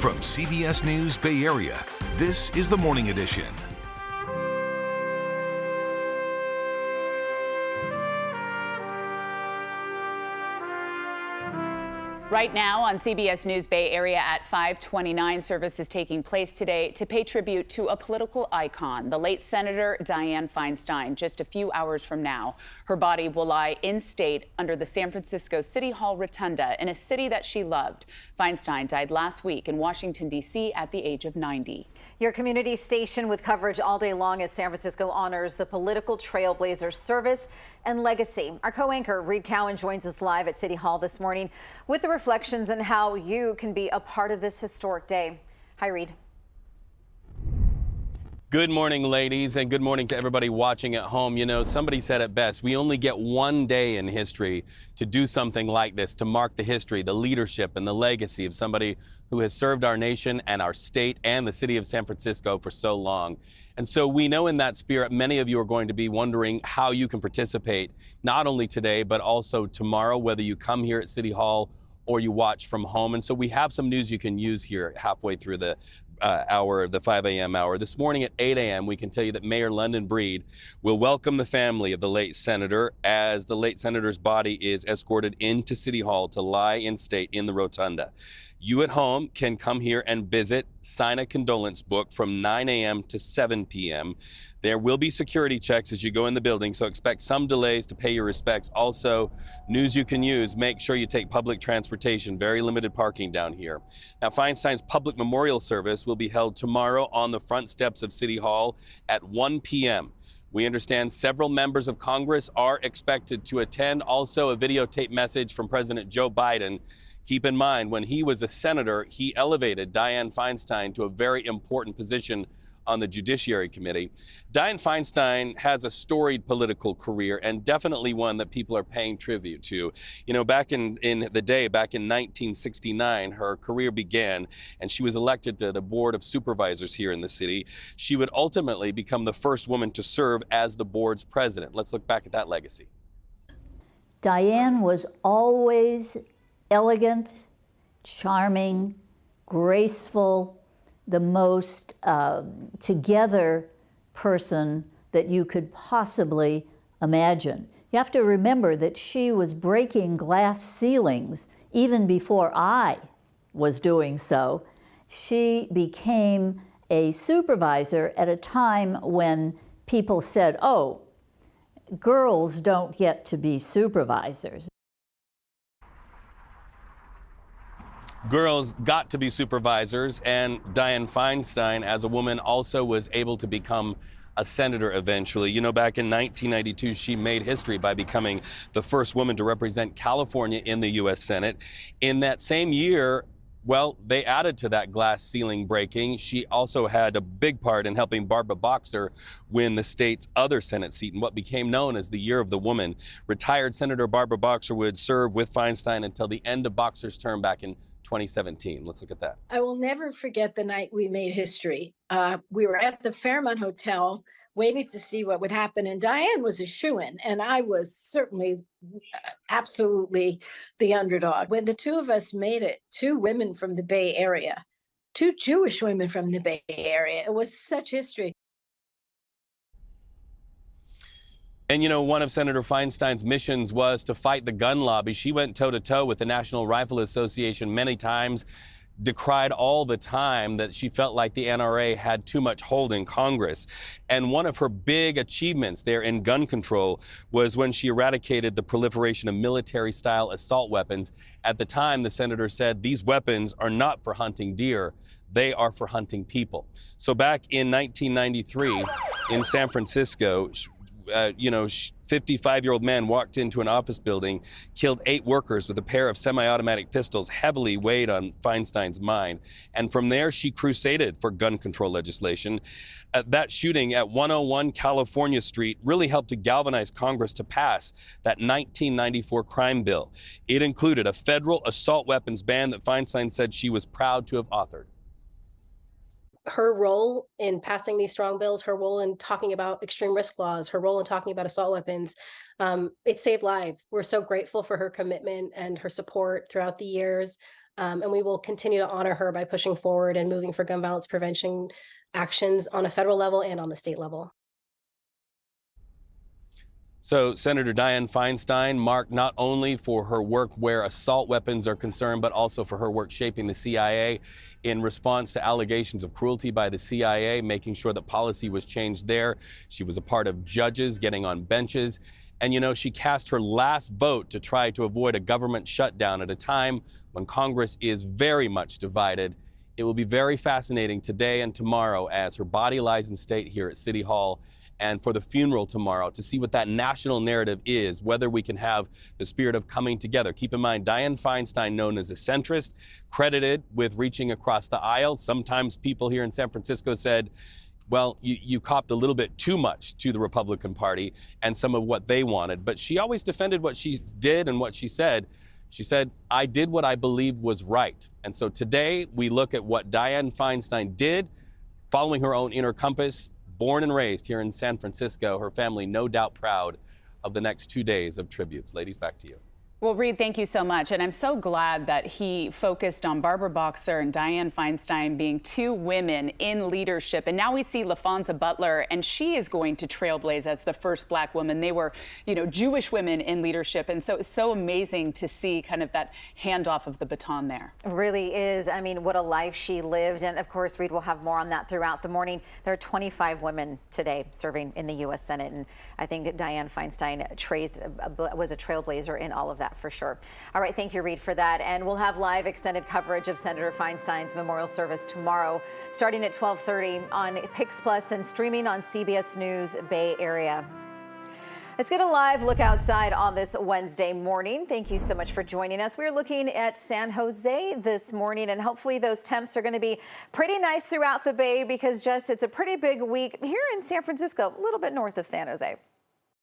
From CBS News Bay Area, this is the Morning Edition. Right now on CBS News Bay Area at 5:29, service is taking place today to pay tribute to a political icon, the late Senator Dianne Feinstein. Just a few hours from now, her body will lie in state under the San Francisco City Hall Rotunda in a city that she loved. Feinstein died last week in Washington, D.C. at the age of 90. Your community station with coverage all day long as San Francisco honors the political trailblazer's service and legacy. Our co-anchor Reed Cowan joins us live at City Hall this morning with the reflections on how you can be a part of this historic day. Hi, Reed. Good morning, ladies, and good morning to everybody watching at home. You know, somebody said it best. We only get one day in history to do something like this, to mark the history, the leadership, and the legacy of somebody who has served our nation and our state and the city of San Francisco for so long. And so we know in that spirit, many of you are going to be wondering how you can participate, not only today, but also tomorrow, whether you come here at City Hall or you watch from home. And so we have some news you can use here halfway through the hour, the 5 a.m. hour. This morning at 8 a.m., we can tell you that Mayor London Breed will welcome the family of the late senator as the late senator's body is escorted into City Hall to lie in state in the rotunda. You at home can come here and visit, sign a condolence book from 9 a.m. to 7 p.m. There will be security checks as you go in the building, so expect some delays to pay your respects. Also, news you can use, make sure you take public transportation, very limited parking down here. Now, Feinstein's public memorial service will be held tomorrow on the front steps of City Hall at 1 p.m. We understand several members of Congress are expected to attend. Also, a videotape message from President Joe Biden. Keep in mind, when he was a senator, he elevated Dianne Feinstein to a very important position on the Judiciary Committee. Dianne Feinstein has a storied political career and definitely one that people are paying tribute to. You know, back in the day, back in 1969, her career began and she was elected to the Board of Supervisors here in the city. She would ultimately become the first woman to serve as the board's president. Let's look back at that legacy. Dianne was always elegant, charming, graceful, the most together person that you could possibly imagine. You have to remember that she was breaking glass ceilings even before I was doing so. She became a supervisor at a time when people said, oh, girls don't get to be supervisors. Girls got to be supervisors, and Dianne Feinstein, as a woman, also was able to become a senator eventually. You know, back in 1992, she made history by becoming the first woman to represent California in the U.S. Senate. In that same year, well, they added to that glass ceiling breaking. She also had a big part in helping Barbara Boxer win the state's other Senate seat in what became known as the Year of the Woman. Retired Senator Barbara Boxer would serve with Feinstein until the end of Boxer's term back in 2017. Let's look at that. I will never forget the night we made history. We were at the Fairmont Hotel waiting to see what would happen. And Dianne was a shoo-in, and I was certainly absolutely the underdog. When the two of us made it, two women from the Bay Area, two Jewish women from the Bay Area, it was such history. And, you know, one of Senator Feinstein's missions was to fight the gun lobby. She went toe-to-toe with the National Rifle Association many times, decried all the time that she felt like the NRA had too much hold in Congress. And one of her big achievements there in gun control was when she eradicated the proliferation of military-style assault weapons. At the time, the senator said, these weapons are not for hunting deer. They are for hunting people. So back in 1993 in San Francisco, 55-year-old man walked into an office building, killed 8 workers with a pair of semi-automatic pistols, heavily weighed on Feinstein's mind. And from there, she crusaded for gun control legislation. That shooting at 101 California Street really helped to galvanize Congress to pass that 1994 crime bill. It included a federal assault weapons ban that Feinstein said she was proud to have authored. Her role in passing these strong bills, her role in talking about extreme risk laws, her role in talking about assault weapons, it saved lives. We're so grateful for her commitment and her support throughout the years. And we will continue to honor her by pushing forward and moving for gun violence prevention actions on a federal level and on the state level. So Senator Dianne Feinstein marked not only for her work where assault weapons are concerned, but also for her work shaping the CIA in response to allegations of cruelty by the CIA, making sure that policy was changed there. She was a part of judges getting on benches. And, you know, she cast her last vote to try to avoid a government shutdown at a time when Congress is very much divided. It will be very fascinating today and tomorrow as her body lies in state here at City Hall, and for the funeral tomorrow, to see what that national narrative is, whether we can have the spirit of coming together. Keep in mind, Dianne Feinstein, known as a centrist, credited with reaching across the aisle. Sometimes people here in San Francisco said, well, you copped a little bit too much to the Republican Party and some of what they wanted. But she always defended what she did and what she said. She said, I did what I believed was right. And so today we look at what Dianne Feinstein did, following her own inner compass. Born and raised here in San Francisco, her family no doubt proud of the next 2 days of tributes. Ladies, back to you. Well, Reed, thank you so much. And I'm so glad that he focused on Barbara Boxer and Dianne Feinstein being two women in leadership. And now we see LaFonza Butler, and she is going to trailblaze as the first Black woman. They were, you know, Jewish women in leadership. And so it's so amazing to see kind of that handoff of the baton there. It really is. I mean, what a life she lived. And of course, Reed will have more on that throughout the morning. There are 25 women today serving in the U.S. Senate. And I think Dianne Feinstein was a trailblazer in all of that, for sure. All right, thank you, Reed, for that. And we'll have live extended coverage of Senator Feinstein's memorial service tomorrow, starting at 12:30 on PIX Plus and streaming on CBS News Bay Area. Let's get a live look outside on this Wednesday morning. Thank you so much for joining us. We're looking at San Jose this morning, and hopefully those temps are going to be pretty nice throughout the Bay, because it's a pretty big week here in San Francisco, a little bit north of San Jose.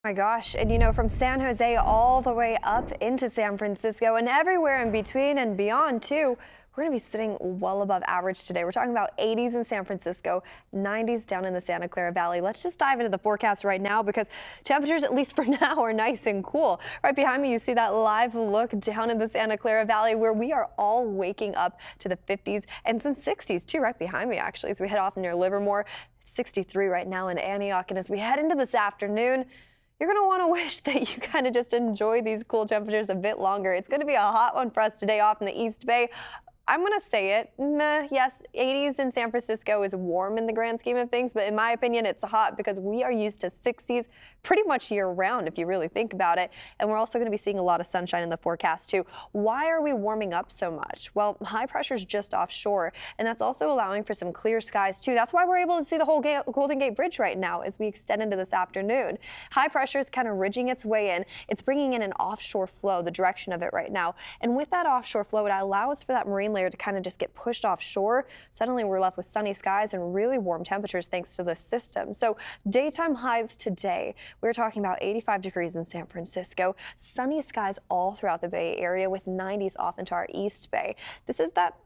My gosh, and you know, from San Jose all the way up into San Francisco and everywhere in between and beyond too, we're going to be sitting well above average today. We're talking about 80s in San Francisco, 90s down in the Santa Clara Valley. Let's just dive into the forecast right now, because temperatures, at least for now, are nice and cool. Right behind me, you see that live look down in the Santa Clara Valley, where we are all waking up to the 50s and some 60s too, right behind me actually, as we head off near Livermore. 63 right now in Antioch, and as we head into this afternoon, you're going to want to wish that you kind of just enjoy these cool temperatures a bit longer. It's going to be a hot one for us today off in the East Bay. I'm going to say it. Yes, 80s in San Francisco is warm in the grand scheme of things, but in my opinion, it's hot because we are used to 60s pretty much year round, if you really think about it. And we're also going to be seeing a lot of sunshine in the forecast too. Why are we warming up so much? Well, high pressure is just offshore, and that's also allowing for some clear skies too. That's why we're able to see the whole Golden Gate Bridge right now as we extend into this afternoon. High pressure is kind of ridging its way in. It's bringing in an offshore flow, the direction of it right now. And with that offshore flow, it allows for that marine layer to kind of just get pushed offshore. Suddenly we're left with sunny skies and really warm temperatures thanks to this system. So daytime highs today, we're talking about 85 degrees in San Francisco, sunny skies all throughout the Bay Area with 90s off into our East Bay. This is that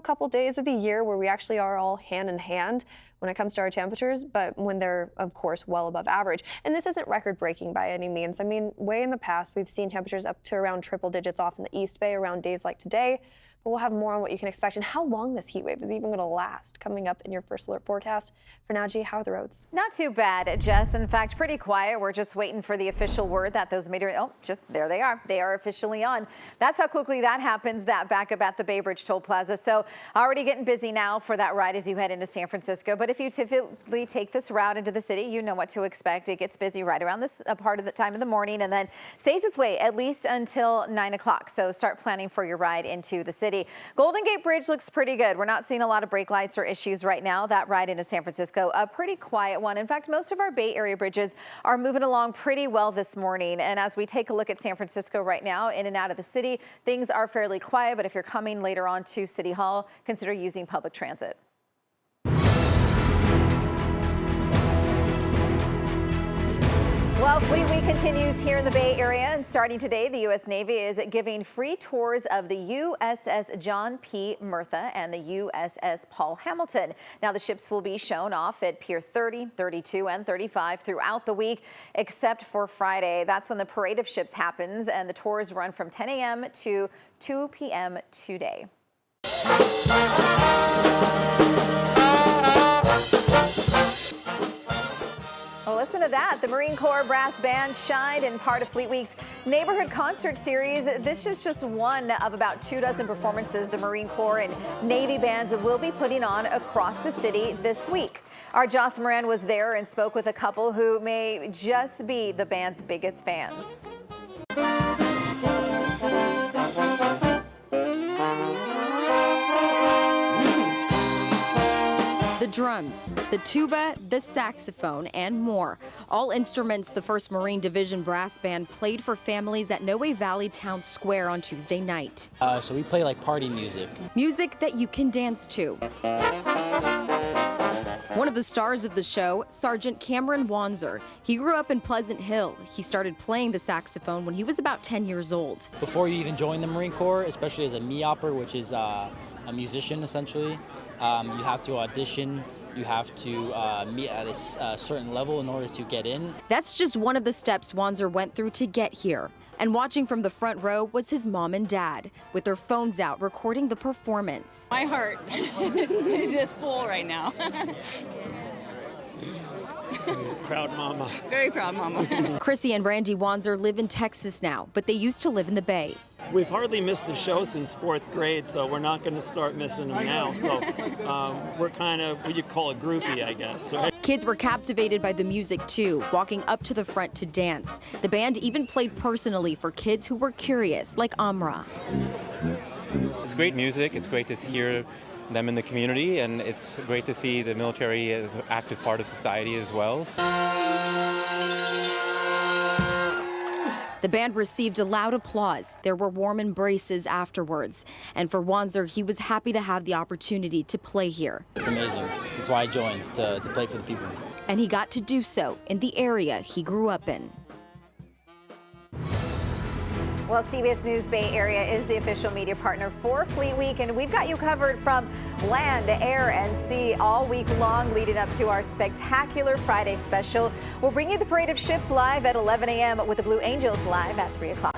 couple days of the year where we actually are all hand in hand when it comes to our temperatures, but when they're, of course, well above average. And this isn't record-breaking by any means. I mean, way in the past, we've seen temperatures up to around triple digits off in the East Bay around days like today. But we'll have more on what you can expect and how long this heat wave is even going to last coming up in your first alert forecast. For now, G, how are the roads? Not too bad, Jess. In fact, pretty quiet. We're just waiting for the official word that those there they are. They are officially on. That's how quickly that happens, that backup at the Bay Bridge Toll Plaza. So already getting busy now for that ride as you head into San Francisco. But if you typically take this route into the city, you know what to expect. It gets busy right around this part of the time of the morning and then stays this way at least until 9 o'clock. So start planning for your ride into the city. Golden Gate Bridge looks pretty good. We're not seeing a lot of brake lights or issues right now. That ride into San Francisco, a pretty quiet one. In fact, most of our Bay Area bridges are moving along pretty well this morning. And as we take a look at San Francisco right now, in and out of the city, things are fairly quiet. But if you're coming later on to City Hall, consider using public transit. Well, Fleet Week continues here in the Bay Area, and starting today, the U.S. Navy is giving free tours of the USS John P. Murtha and the USS Paul Hamilton. Now, the ships will be shown off at Pier 30, 32, and 35 throughout the week, except for Friday. That's when the parade of ships happens, and the tours run from 10 a.m. to 2 p.m. today. Well, listen to that. The Marine Corps Brass Band shined in part of Fleet Week's Neighborhood Concert Series. This is just one of about 24 performances the Marine Corps and Navy bands will be putting on across the city this week. Our Joss Moran was there and spoke with a couple who may just be the band's biggest fans. The drums, the tuba, the saxophone, and more. All instruments the 1st Marine Division Brass Band played for families at Noe Valley Town Square on Tuesday night. So we play like party music. Music that you can dance to. One of the stars of the show, Sergeant Cameron Wanzer. He grew up in Pleasant Hill. He started playing the saxophone when he was about 10 years old. Before you even join the Marine Corps, especially as a MEOPer, which is a musician essentially, you have to audition. You have to meet at a certain level in order to get in. That's just one of the steps Wanzer went through to get here. And watching from the front row was his mom and dad, with their phones out recording the performance. My heart is just full right now. Proud mama. Very proud mama. Chrissy and Randy Wanzer live in Texas now, but they used to live in the Bay. We've hardly missed a show since 4th grade, so we're not going to start missing them now. So we're kind of what you call a groupie, I guess. Right? Kids were captivated by the music too, walking up to the front to dance. The band even played personally for kids who were curious, like Amra. It's great music. It's great to hear them in the community, and it's great to see the military as an active part of society as well. The band received a loud applause. There were warm embraces afterwards. And for Wanzer, he was happy to have the opportunity to play here. It's amazing. That's why I joined, to play for the people. And he got to do so in the area he grew up in. Well, CBS News Bay Area is the official media partner for Fleet Week, and we've got you covered from land, air, and sea all week long leading up to our spectacular Friday special. We'll bring you the Parade of Ships live at 11 a.m. with the Blue Angels live at 3 o'clock.